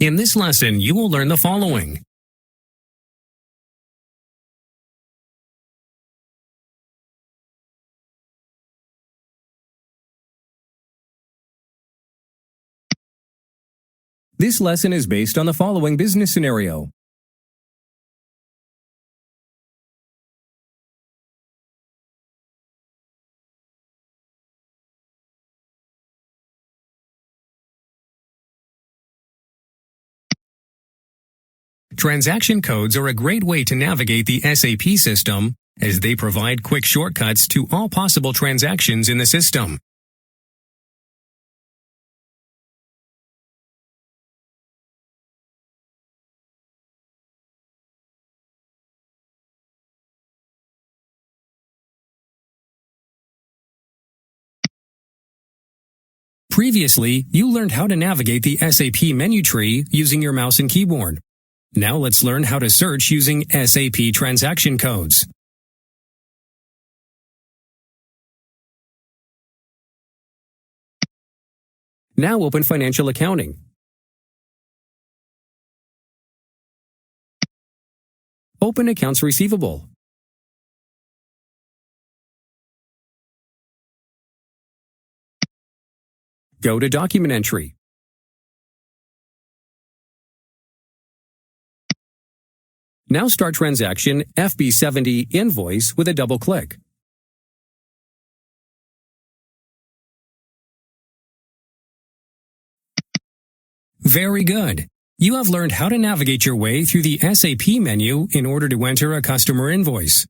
In this lesson, you will learn the following. This lesson is based on the following business scenario. Transaction codes are a great way to navigate the SAP system, as they provide quick shortcuts to all possible transactions in the system. Previously, you learned how to navigate the SAP menu tree using your mouse and keyboard. Now let's learn how to search using SAP transaction codes. Now open Financial Accounting. Open Accounts Receivable. Go to Document Entry. Now start transaction FB70 invoice with a double click. Very good. You have learned how to navigate your way through the SAP menu in order to enter a customer invoice.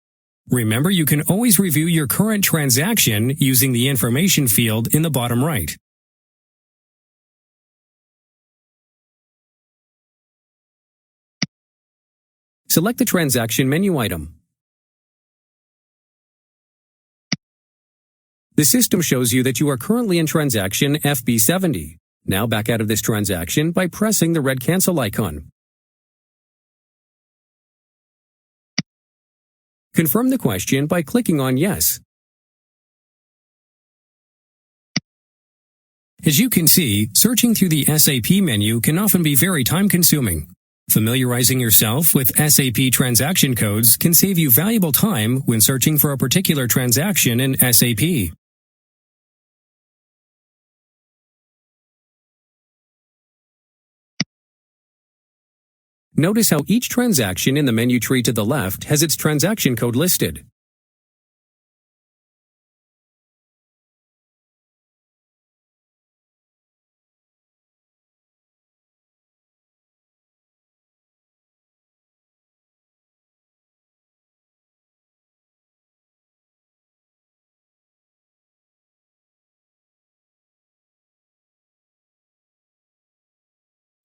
Remember, you can always review your current transaction using the information field in the bottom right. Select the transaction menu item. The system shows you that you are currently in transaction FB70. Now back out of this transaction by pressing the red cancel icon. Confirm the question by clicking on Yes. As you can see, searching through the SAP menu can often be very time-consuming. Familiarizing yourself with SAP transaction codes can save you valuable time when searching for a particular transaction in SAP. Notice how each transaction in the menu tree to the left has its transaction code listed.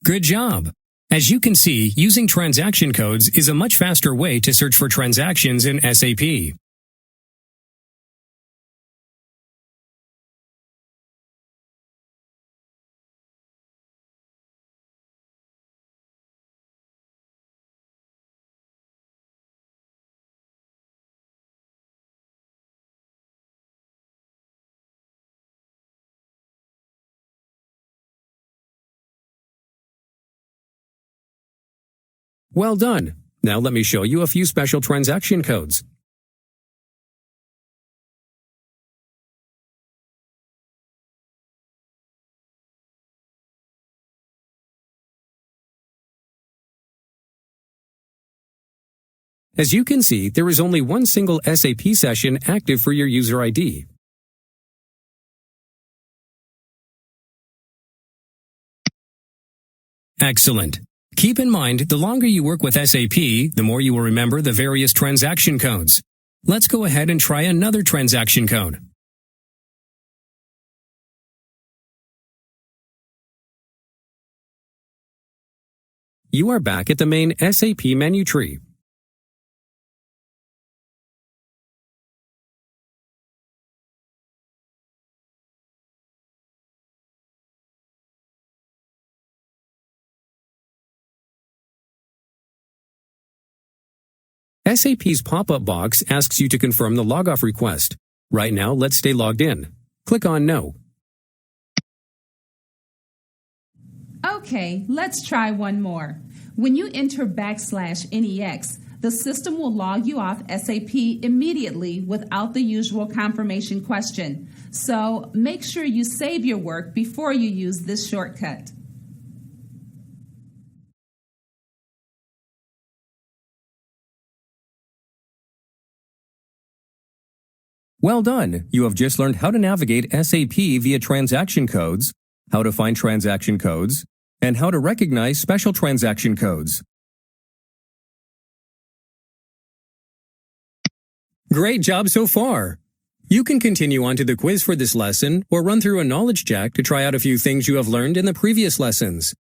Good job! As you can see, using transaction codes is a much faster way to search for transactions in SAP. Well done! Now let me show you a few special transaction codes. As you can see, there is only one single SAP session active for your user ID. Excellent! Keep in mind, the longer you work with SAP, the more you will remember the various transaction codes. Let's go ahead and try another transaction code. You are back at the main SAP menu tree. SAP's pop-up box asks you to confirm the logoff request. Right now, let's stay logged in. Click on No. Okay, let's try one more. When you enter \NEX, the system will log you off SAP immediately without the usual confirmation question. So make sure you save your work before you use this shortcut. Well done! You have just learned how to navigate SAP via transaction codes, how to find transaction codes, and how to recognize special transaction codes. Great job so far! You can continue on to the quiz for this lesson or run through a knowledge check to try out a few things you have learned in the previous lessons.